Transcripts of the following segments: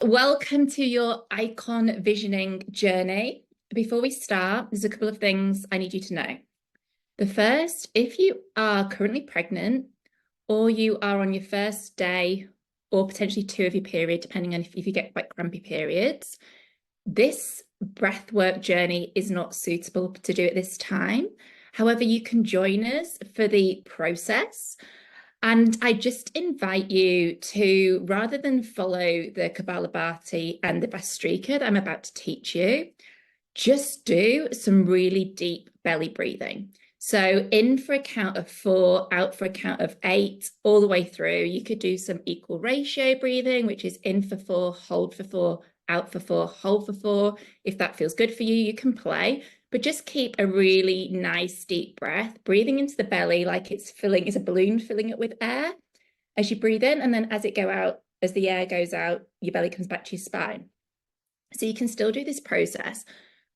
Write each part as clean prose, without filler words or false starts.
Welcome to your icon visioning journey. Before we start, there's a couple of things I need you to know. The first, if you are currently pregnant or you are on your first day or potentially two of your period, depending on if you get quite crampy periods, this breathwork journey is not suitable to do at this time. However, you can join us for the process. And I just invite you to, rather than follow the Kapalibhati and the Bhastrika that I'm about to teach you, just do some really deep belly breathing. So in for a count of 4, out for a count of 8, all the way through. You could do some equal ratio breathing, which is in for 4, hold for 4, out for 4, hold for 4. If that feels good for you, you can play. But just keep a really nice deep breath, breathing into the belly like it's a balloon filling it with air as you breathe in. And then as the air goes out, your belly comes back to your spine. So you can still do this process,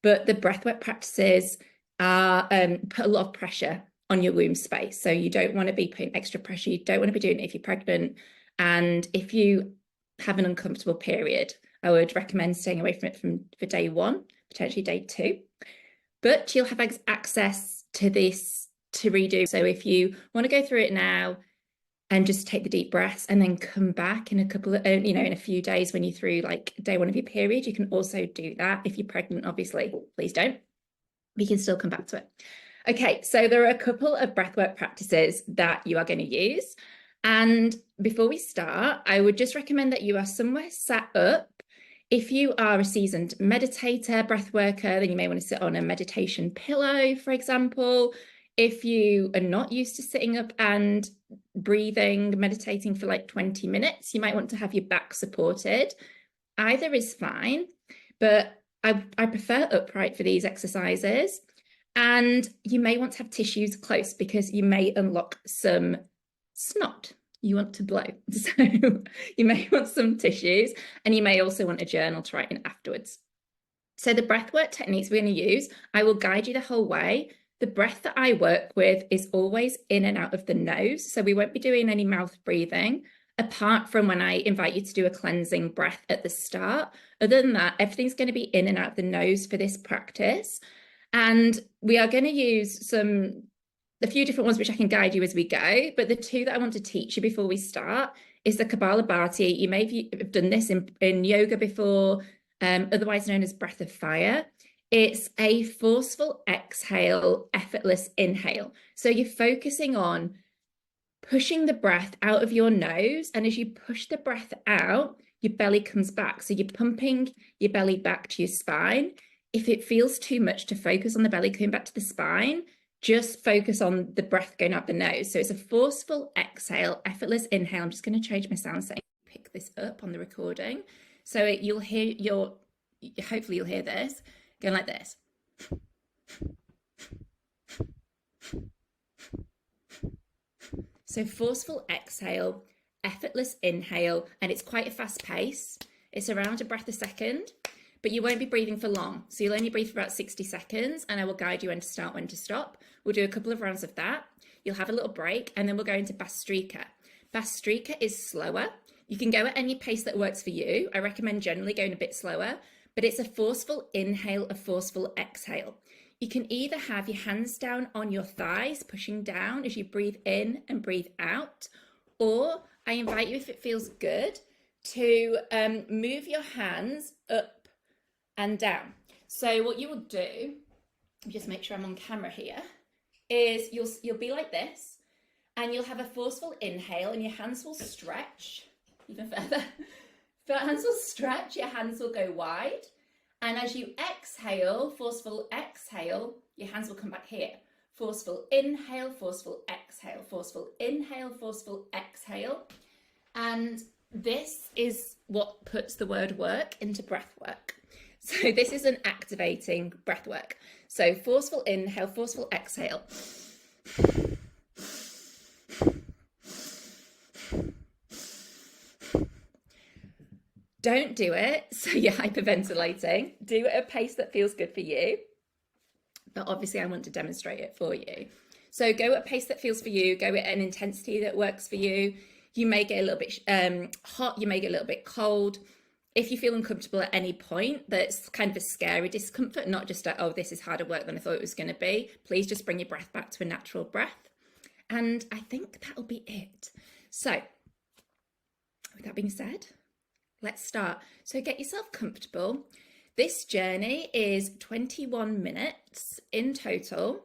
but the breathwork practices are put a lot of pressure on your womb space. So you don't want to be putting extra pressure. You don't want to be doing it if you're pregnant. And if you have an uncomfortable period, I would recommend staying away from it for day 1, potentially day 2. But you'll have access to this to redo. So if you want to go through it now and just take the deep breaths and then come back in in a few days when you're through like day 1 of your period, you can also do that. If you're pregnant, obviously, please don't. We can still come back to it. Okay, so there are a couple of breathwork practices that you are going to use. And before we start, I would just recommend that you are somewhere sat up. If you are a seasoned meditator, breath worker, then you may want to sit on a meditation pillow, for example. If you are not used to sitting up and breathing, meditating for like 20 minutes, you might want to have your back supported. Either is fine, but I prefer upright for these exercises. And you may want to have tissues close because you may unlock some snot you want to blow. So you may want some tissues, and you may also want a journal to write in afterwards. So the breathwork techniques we're going to use, I will guide you the whole way. The breath that I work with is always in and out of the nose. So we won't be doing any mouth breathing, apart from when I invite you to do a cleansing breath at the start. Other than that, everything's going to be in and out of the nose for this practice. And we are going to use a few different ones which I can guide you as we go, but the two that I want to teach you before we start is the Kapalibhati. You may have done this in yoga before, otherwise known as breath of fire. It's a forceful exhale, effortless inhale. So you're focusing on pushing the breath out of your nose, and as you push the breath out, your belly comes back. So you're pumping your belly back to your spine. If it feels too much to focus on the belly coming back to the spine, just focus on the breath going out the nose. So it's a forceful exhale, effortless inhale. I'm just going to change my sound setting, pick this up on the recording. So hopefully you'll hear this going like this. So forceful exhale, effortless inhale, and it's quite a fast pace. It's around a breath a second, but you won't be breathing for long. So you'll only breathe for about 60 seconds, and I will guide you when to start, when to stop. We'll do a couple of rounds of that. You'll have a little break, and then we'll go into Bhastrika. Bhastrika is slower. You can go at any pace that works for you. I recommend generally going a bit slower, but it's a forceful inhale, a forceful exhale. You can either have your hands down on your thighs, pushing down as you breathe in and breathe out, or I invite you, if it feels good, to move your hands up and down. So what you will do, just make sure I'm on camera here, is you'll be like this, and you'll have a forceful inhale, and your hands will stretch even further. Your hands will stretch, your hands will go wide, and as you exhale, forceful exhale, your hands will come back here. Forceful inhale, forceful exhale, forceful inhale, forceful exhale. And this is what puts the word work into breath work. So this is an activating breath work. So forceful inhale, forceful exhale. Don't do it so you're hyperventilating. Do it at a pace that feels good for you. But obviously I want to demonstrate it for you. So go at a pace that feels for you, go at an intensity that works for you. You may get a little bit hot, you may get a little bit cold. if you feel uncomfortable at any point, that's kind of a scary discomfort, not just a, oh, this is harder work than I thought it was going to be. Please just bring your breath back to a natural breath. And I think that'll be it. So with that being said, let's start. So get yourself comfortable. This journey is 21 minutes in total.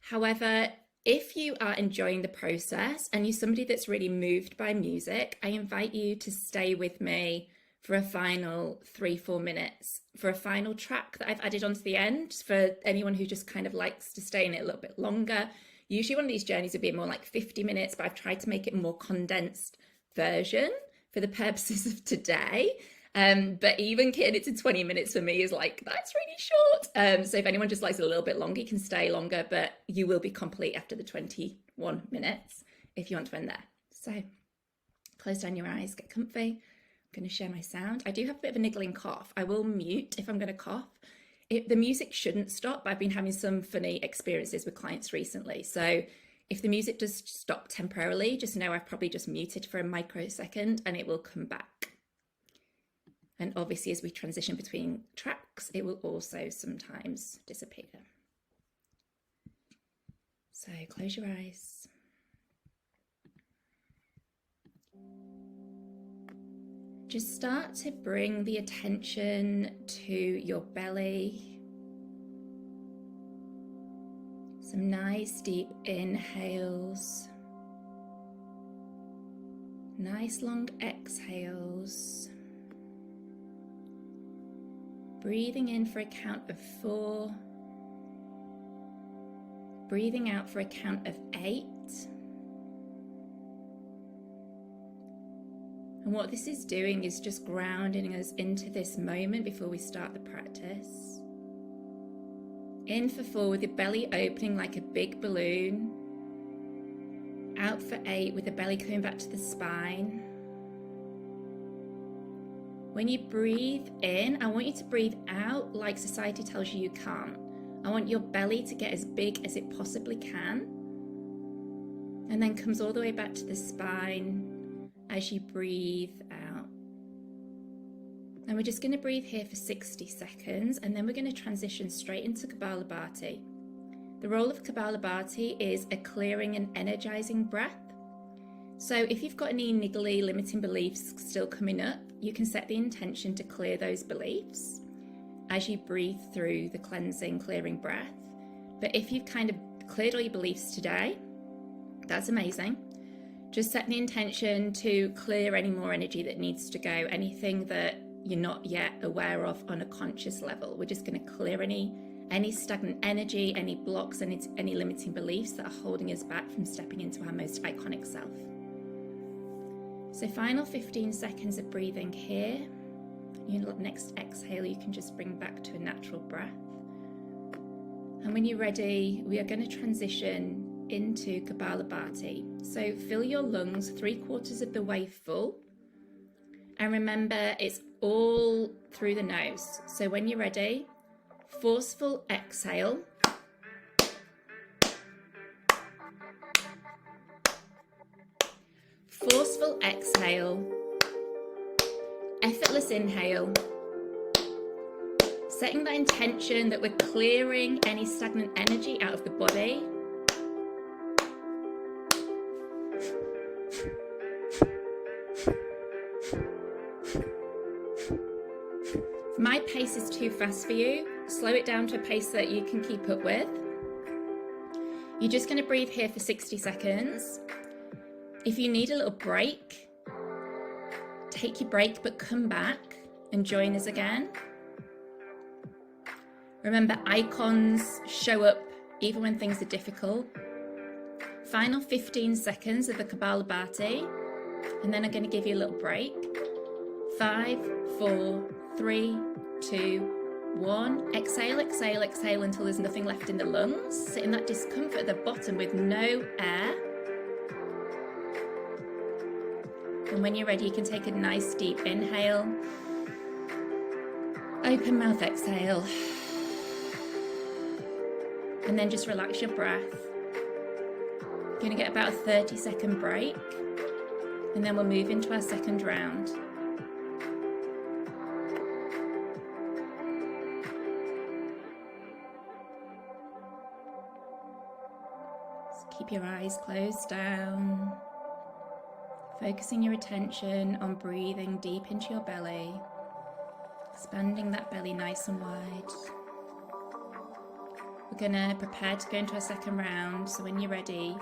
However, if you are enjoying the process and you're somebody that's really moved by music, I invite you to stay with me for a final 3-4 minutes for a final track that I've added onto the end for anyone who just kind of likes to stay in it a little bit longer. Usually one of these journeys would be more like 50 minutes, but I've tried to make it a more condensed version for the purposes of today. But even getting it to 20 minutes for me is like, that's really short. So if anyone just likes it a little bit longer, you can stay longer, but you will be complete after the 21 minutes if you want to end there. So close down your eyes, get comfy. I'm going to share my sound. I do have a bit of a niggling cough. I will mute if I'm going to cough. The music shouldn't stop. I've been having some funny experiences with clients recently. So if the music does stop temporarily, just know I've probably just muted for a microsecond and it will come back. And obviously, as we transition between tracks, it will also sometimes disappear. So close your eyes. Just start to bring the attention to your belly. Some nice deep inhales. Nice long exhales. Breathing in for a count of 4. Breathing out for a count of 8. And what this is doing is just grounding us into this moment before we start the practice. In for 4 with your belly opening like a big balloon. Out for 8 with the belly coming back to the spine. When you breathe in, I want you to breathe out like society tells you can't. I want your belly to get as big as it possibly can. And then comes all the way back to the spine as you breathe out. And we're just going to breathe here for 60 seconds, and then we're going to transition straight into Kapalibhati. The role of Kapalibhati is a clearing and energizing breath. So if you've got any niggly limiting beliefs still coming up, you can set the intention to clear those beliefs as you breathe through the cleansing, clearing breath. But if you've kind of cleared all your beliefs today, that's amazing. Just set the intention to clear any more energy that needs to go, anything that you're not yet aware of on a conscious level. We're just going to clear any stagnant energy, any blocks, and any limiting beliefs that are holding us back from stepping into our most iconic self. So final 15 seconds of breathing here. Your next exhale, you can just bring back to a natural breath. And when you're ready, we are going to transition into Kapalibhati. So fill your lungs 3/4 of the way full. And remember, it's all through the nose. So when you're ready, forceful exhale. Forceful exhale. Effortless inhale. Setting that intention that we're clearing any stagnant energy out of the body. If my pace is too fast for you, slow it down to a pace that you can keep up with. You're just going to breathe here for 60 seconds. If you need a little break, take your break, but come back and join us again. Remember, icons show up even when things are difficult. Final 15 seconds of the Kapalibhati, and then I'm going to give you a little break. 5, 4, 3, 2, 1. Exhale, exhale, exhale until there's nothing left in the lungs. Sit in that discomfort at the bottom with no air. And when you're ready, you can take a nice deep inhale. Open mouth exhale. And then just relax your breath. You're going to get about a 30-second break. And then we'll move into our second round. Keep your eyes closed down, focusing your attention on breathing deep into your belly, expanding that belly nice and wide. We're going to prepare to go into our second round, so when you're ready,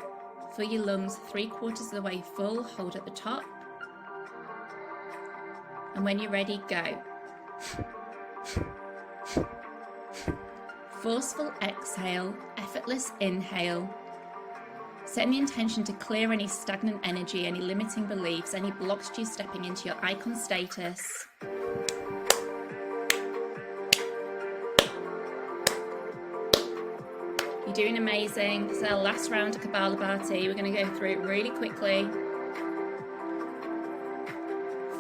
fill your lungs 3/4 of the way full, hold at the top, and when you're ready, go. Forceful exhale, effortless inhale. Setting the intention to clear any stagnant energy, any limiting beliefs, any blocks to you stepping into your icon status. You're doing amazing. This is our last round of Kapalibhati. We're going to go through it really quickly.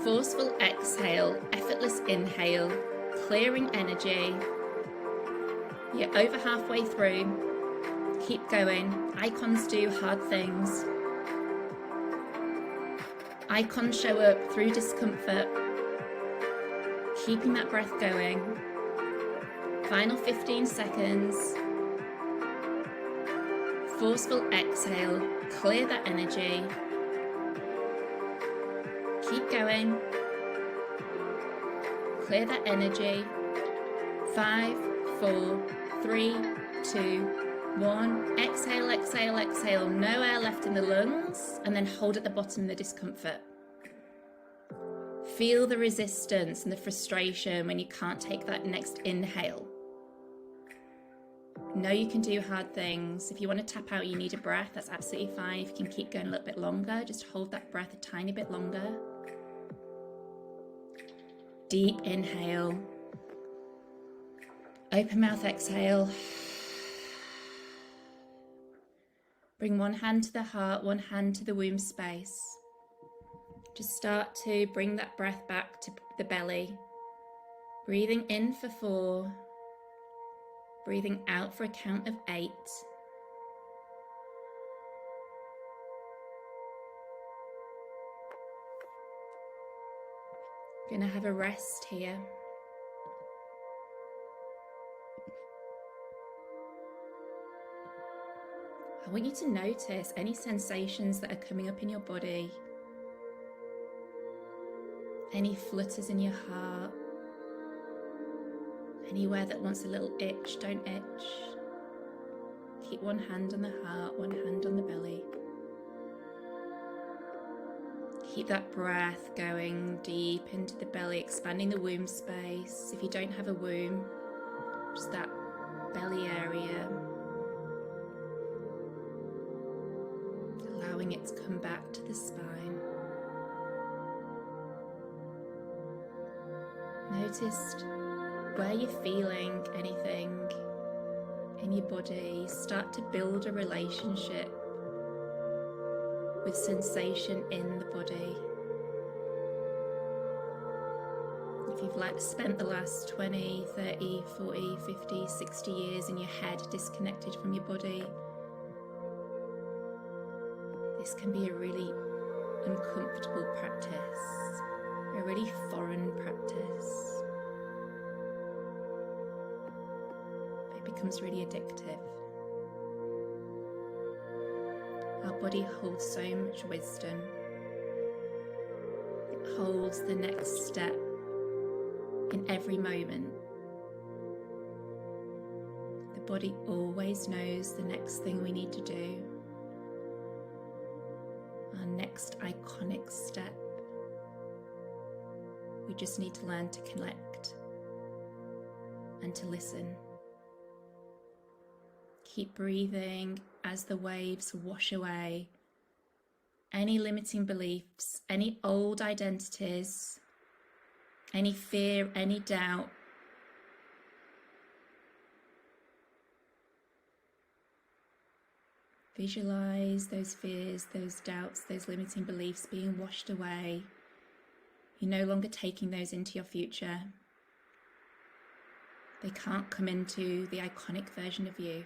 Forceful exhale, effortless inhale, clearing energy. You're over halfway through. Keep going. Icons do hard things. Icons show up through discomfort. Keeping that breath going. Final 15 seconds. Forceful exhale. Clear that energy. Keep going. Clear that energy. 5, 4, 3, 2, 1. Exhale, exhale, exhale. No air left in the lungs, and then hold at the bottom the discomfort. Feel the resistance and the frustration when you can't take that next inhale. Know you can do hard things. If you want to tap out, you need a breath, that's absolutely fine. If you can keep going a little bit longer, just hold that breath a tiny bit longer. Deep inhale. Open mouth exhale. Bring one hand to the heart, one hand to the womb space. Just start to bring that breath back to the belly. Breathing in for 4. Breathing out for a count of 8. Gonna have a rest here. I want you to notice any sensations that are coming up in your body, any flutters in your heart, anywhere that wants a little itch, don't itch. Keep one hand on the heart, one hand on the belly. Keep that breath going deep into the belly, expanding the womb space. If you don't have a womb, just that belly area. Allowing it to come back to the spine. Notice where you're feeling anything in your body. Start to build a relationship with sensation in the body. If you've spent the last 20, 30, 40, 50, 60 years in your head disconnected from your body, this can be a really uncomfortable practice, a really foreign practice. It becomes really addictive. Our body holds so much wisdom. It holds the next step in every moment. The body always knows the next thing we need to do. Our next iconic step. We just need to learn to connect and to listen. Keep breathing as the waves wash away any limiting beliefs, any old identities, any fear, any doubt. Visualize those fears, those doubts, those limiting beliefs being washed away. You're no longer taking those into your future. They can't come into the iconic version of you.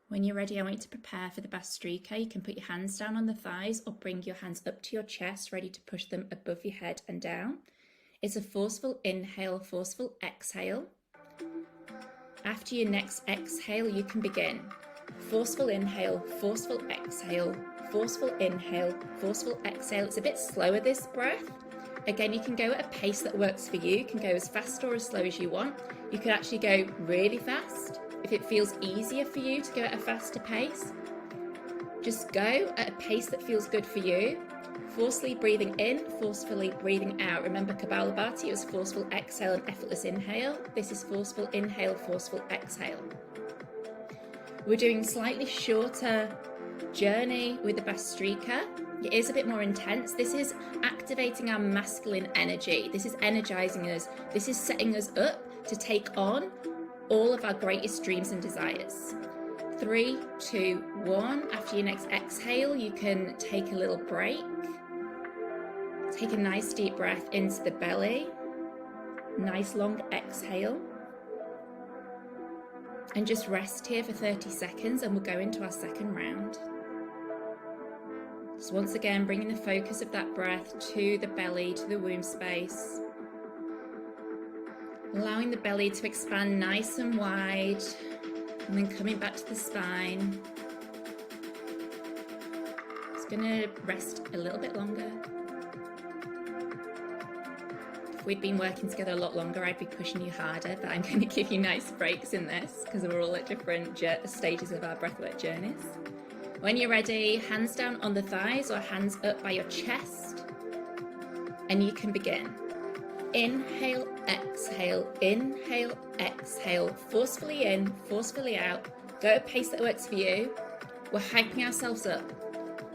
When you're ready, I want you to prepare for the Bhastrika. You can put your hands down on the thighs or bring your hands up to your chest, ready to push them above your head and down. It's a forceful inhale, forceful exhale. After your next exhale, you can begin. Forceful inhale, forceful exhale, forceful inhale, forceful exhale. It's a bit slower, this breath. Again, you can go at a pace that works for you. You can go as fast or as slow as you want. You could actually go really fast if it feels easier for you to go at a faster pace. Just go at a pace that feels good for you. Forcefully breathing in, forcefully breathing out. Remember Kapalibhati, it was forceful exhale and effortless inhale. This is forceful inhale, forceful exhale. We're doing slightly shorter journey with the Bhastrika. It is a bit more intense. This is activating our masculine energy. This is energizing us. This is setting us up to take on all of our greatest dreams and desires. 3, 2, 1. After your next exhale, you can take a little break. Take a nice deep breath into the belly. Nice long exhale. And just rest here for 30 seconds and we'll go into our second round. So once again, bringing the focus of that breath to the belly, to the womb space. Allowing the belly to expand nice and wide, and then coming back to the spine. Just gonna rest a little bit longer. If we'd been working together a lot longer, I'd be pushing you harder, but I'm going to give you nice breaks in this because we're all at different stages of our breathwork journeys. When you're ready, hands down on the thighs or hands up by your chest, and you can begin. Inhale, exhale, inhale, exhale, forcefully in, forcefully out. Go at a pace that works for you. We're hyping ourselves up.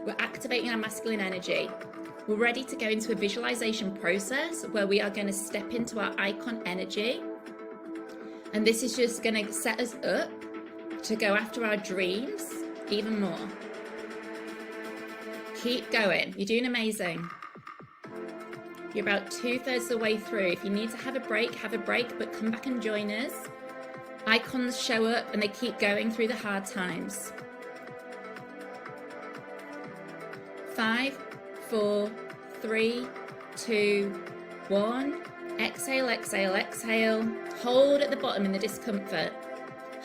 We're activating our masculine energy. We're ready to go into a visualization process where we are going to step into our icon energy. And this is just going to set us up to go after our dreams even more. Keep going. You're doing amazing. You're about 2/3 of the way through. If you need to have a break, but come back and join us. Icons show up and they keep going through the hard times. 5, 4, 3, 2, 1. Exhale, exhale, exhale. Hold at the bottom in the discomfort.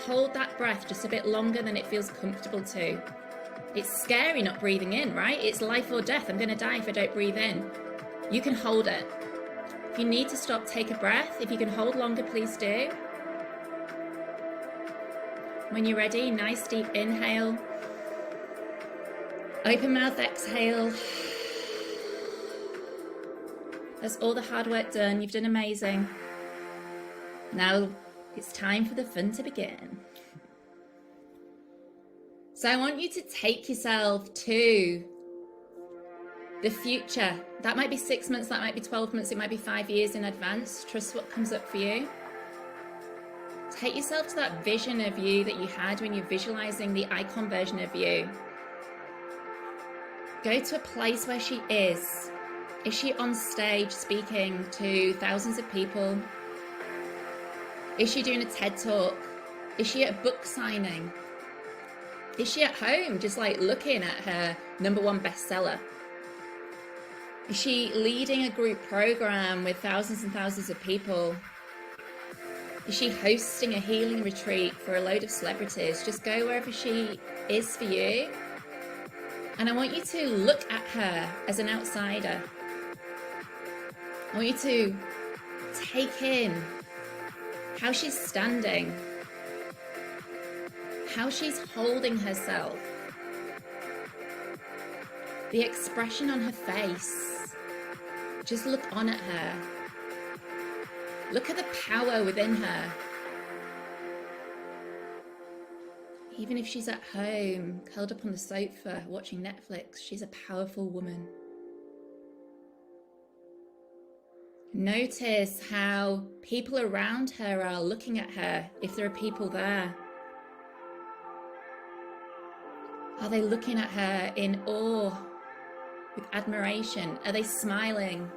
Hold that breath just a bit longer than it feels comfortable to. It's scary not breathing in, right? It's life or death. I'm going to die if I don't breathe in. You can hold it. If you need to stop, take a breath. If you can hold longer, please do. When you're ready, nice deep inhale. Open mouth exhale. That's all the hard work done. You've done amazing. Now it's time for the fun to begin. So I want you to take yourself to the future. That might be 6 months, that might be 12 months, it might be 5 years in advance. Trust what comes up for you. Take yourself to that vision of you that you had when you're visualizing the icon version of you. Go to a place where she is. Is she on stage speaking to thousands of people? Is she doing a TED talk? Is she at a book signing? Is she at home just like looking at her #1 bestseller? Is she leading a group program with thousands and thousands of people? Is she hosting a healing retreat for a load of celebrities? Just go wherever she is for you. And I want you to look at her as an outsider. I want you to take in how she's standing, how she's holding herself, the expression on her face. Just look on at her. Look at the power within her. Even if she's at home, curled up on the sofa, watching Netflix, she's a powerful woman. Notice how people around her are looking at her, if there are people there. Are they looking at her in awe, with admiration? Are they smiling?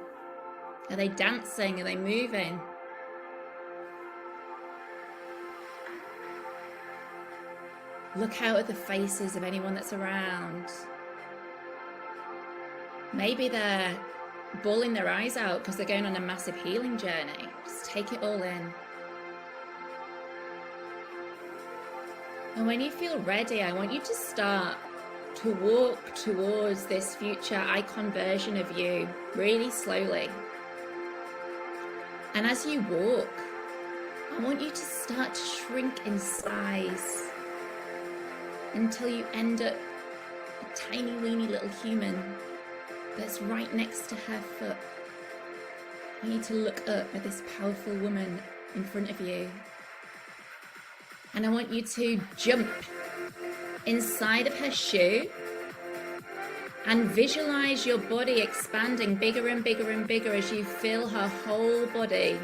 Are they dancing? Are they moving? Look out at the faces of anyone that's around. Maybe they're bawling their eyes out because they're going on a massive healing journey. Just take it all in. And when you feel ready, I want you to start to walk towards this future icon version of you really slowly. And as you walk, I want you to start to shrink in size until you end up a tiny, weeny little human that's right next to her foot. I want you to look up at this powerful woman in front of you. And I want you to jump inside of her shoe and visualize your body expanding bigger and bigger and bigger as you fill her whole body,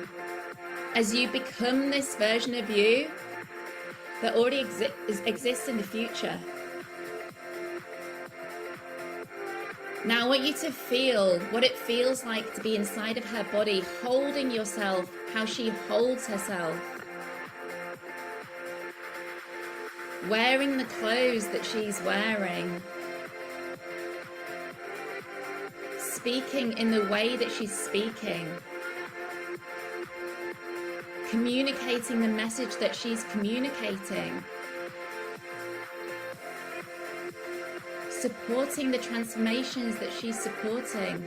as you become this version of you that already exists in the future. Now I want you to feel what it feels like to be inside of her body, holding yourself, how she holds herself, wearing the clothes that she's wearing, speaking in the way that she's speaking, communicating the message that she's communicating, supporting the transformations that she's supporting,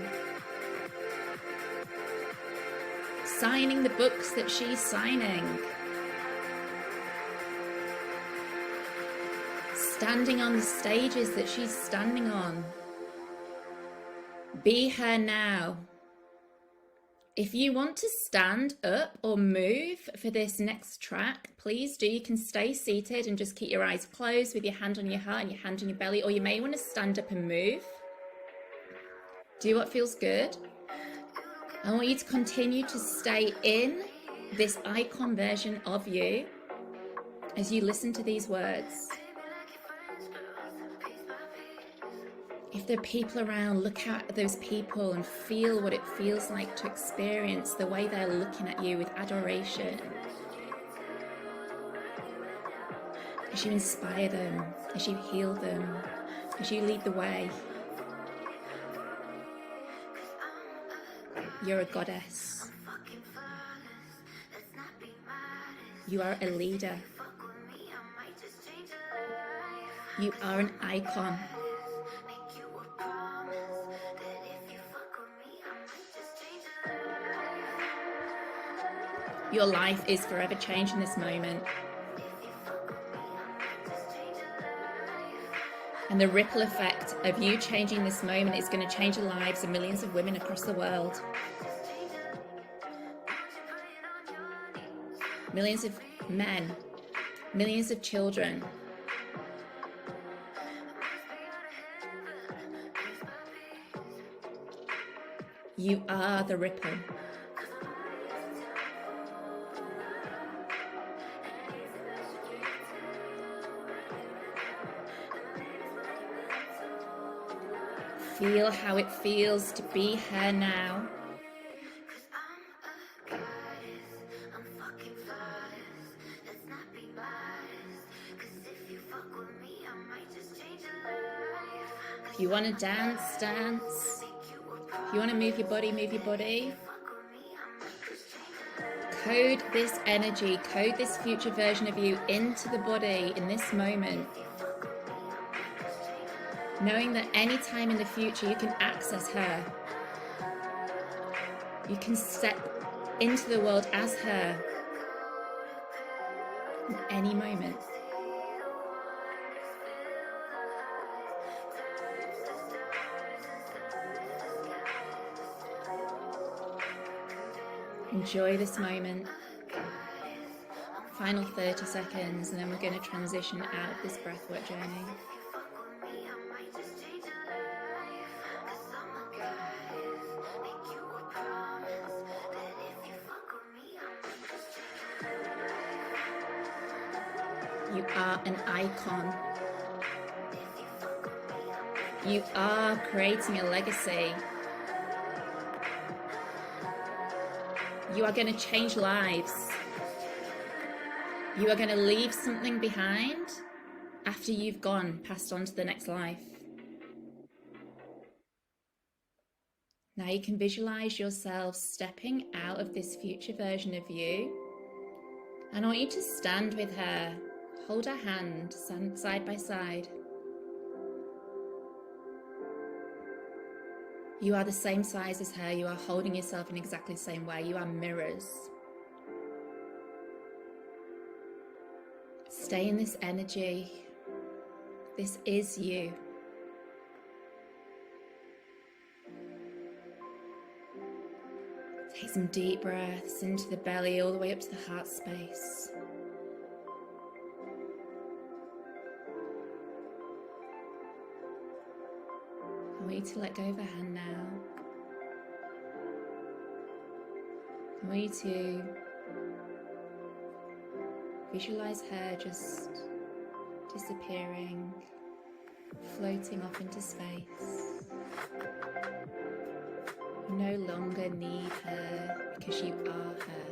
signing the books that she's signing, standing on the stages that she's standing on. Be her now. If you want to stand up or move for this next track, please do. You can stay seated and just keep your eyes closed with your hand on your heart and your hand on your belly, or you may want to stand up and move. Do what feels good. I want you to continue to stay in this icon version of you as you listen to these words. If there are people around, look at those people and feel what it feels like to experience the way they're looking at you with adoration. As you inspire them, as you heal them, as you lead the way. You're a goddess. You are a leader. You are an icon. Your life is forever changed in this moment. And the ripple effect of you changing this moment is going to change the lives of millions of women across the world. Millions of men, millions of children. You are the ripple. Feel how it feels to be her now. If you want to dance, dance. If you want to move your body, move your body. Code this energy, code this future version of you into the body in this moment. Knowing that any time in the future you can access her. You can step into the world as her in any moment. Enjoy this moment. Final 30 seconds, and then we're going to transition out of this breathwork journey. You are an icon. You are creating a legacy. You are going to change lives. You are going to leave something behind after you've gone, passed on to the next life. Now you can visualize yourself stepping out of this future version of you. And I want you to stand with her Hold her hand side by side. You are the same size as her. You are holding yourself in exactly the same way. You are mirrors. Stay in this energy. This is you. Take some deep breaths into the belly, all the way up to the heart space. I want you to let go of her hand now. I want you to visualize her just disappearing, floating off into space. You no longer need her because you are her.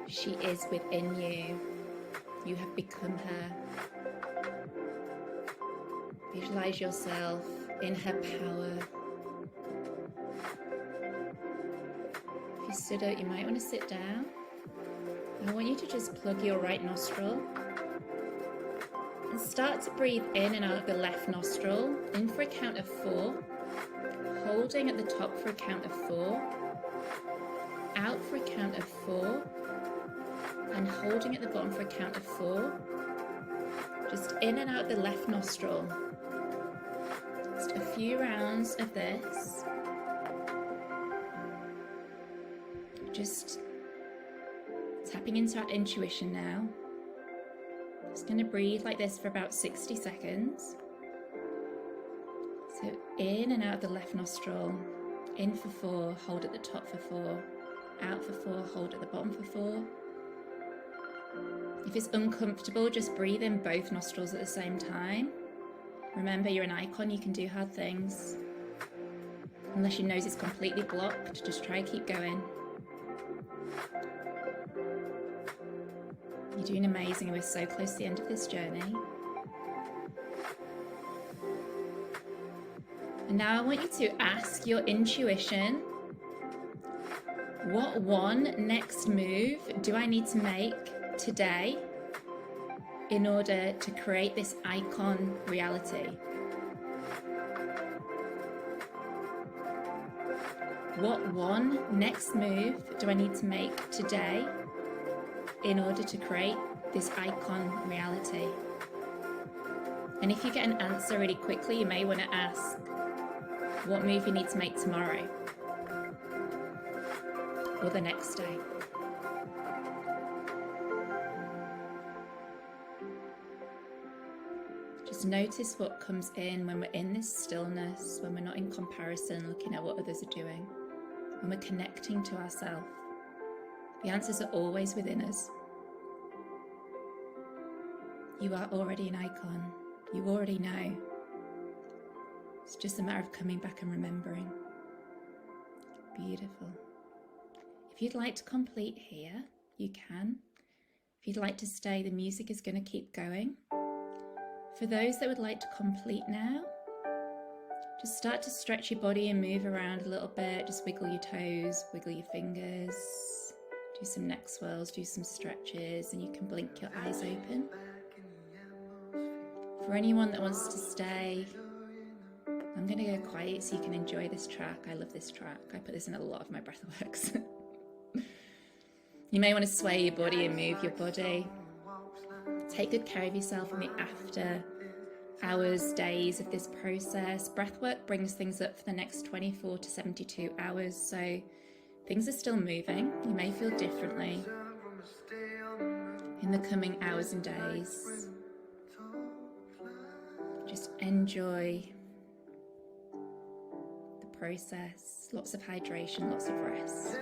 She is within you. You have become her. Visualize yourself in her power. If you stood up, you might want to sit down. I want you to just plug your right nostril and start to breathe in and out of the left nostril. In for a count of 4, holding at the top for a count of 4, out for a count of 4, and holding at the bottom for a count of 4. Just in and out of the left nostril. Just a few rounds of this. Just tapping into our intuition now. Just going to breathe like this for about 60 seconds. So in and out of the left nostril. In for 4, hold at the top for 4. Out for 4, hold at the bottom for 4. If it's uncomfortable, just breathe in both nostrils at the same time. Remember, you're an icon, you can do hard things. Unless your nose is completely blocked, just try to keep going. You're doing amazing, we're so close to the end of this journey. And now I want you to ask your intuition, what one next move do I need to make today in order to create this icon reality? What one next move do I need to make today in order to create this icon reality? And if you get an answer really quickly, you may want to ask what move you need to make tomorrow or the next day. Just notice what comes in when we're in this stillness, when we're not in comparison, looking at what others are doing, when we're connecting to ourselves. The answers are always within us. You are already an icon. You already know. It's just a matter of coming back and remembering. Beautiful. If you'd like to complete here, you can. If you'd like to stay, the music is going to keep going. For those that would like to complete now, just start to stretch your body and move around a little bit. Just wiggle your toes, wiggle your fingers, do some neck swirls, do some stretches, and you can blink your eyes open. For anyone that wants to stay, I'm going to go quiet so you can enjoy this track. I love this track. I put this in a lot of my breathworks. You may want to sway your body and move your body. Take good care of yourself in the after hours, days of this process. Breathwork brings things up for the next 24 to 72 hours, so things are still moving. You may feel differently in the coming hours and days. Just enjoy the process. Lots of hydration, lots of rest.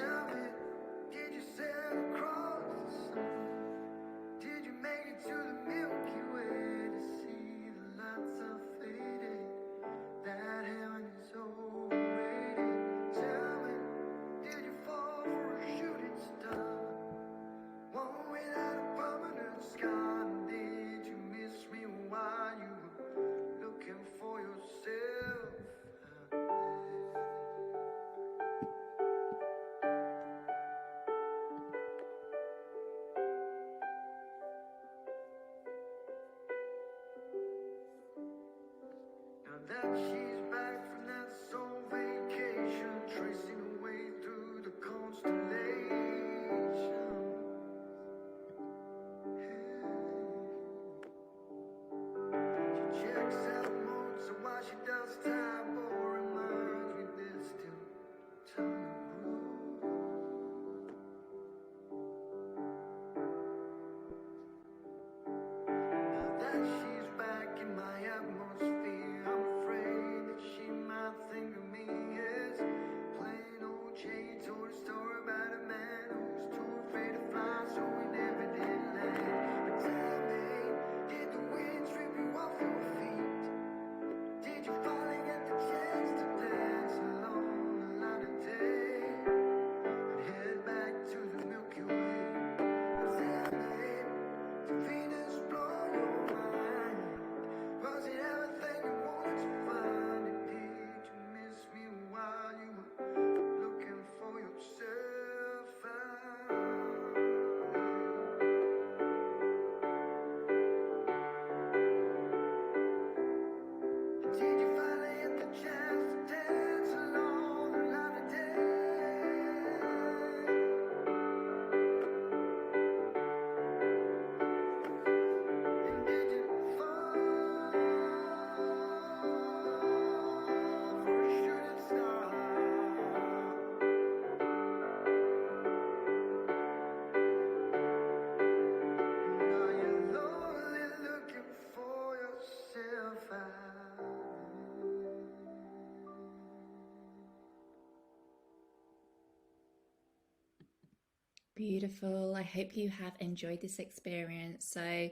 Beautiful. I hope you have enjoyed this experience. So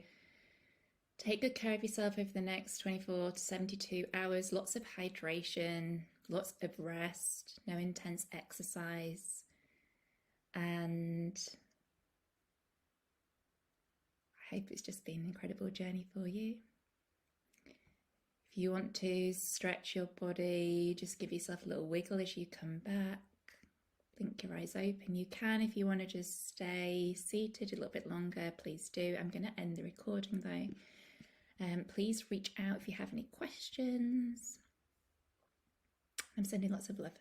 take good care of yourself over the next 24 to 72 hours. Lots of hydration, lots of rest, no intense exercise. And I hope it's just been an incredible journey for you. If you want to stretch your body, just give yourself a little wiggle as you come back. Blink your eyes open. You can, if you want to just stay seated a little bit longer, please do. I'm going to end the recording though. Please reach out if you have any questions. I'm sending lots of love.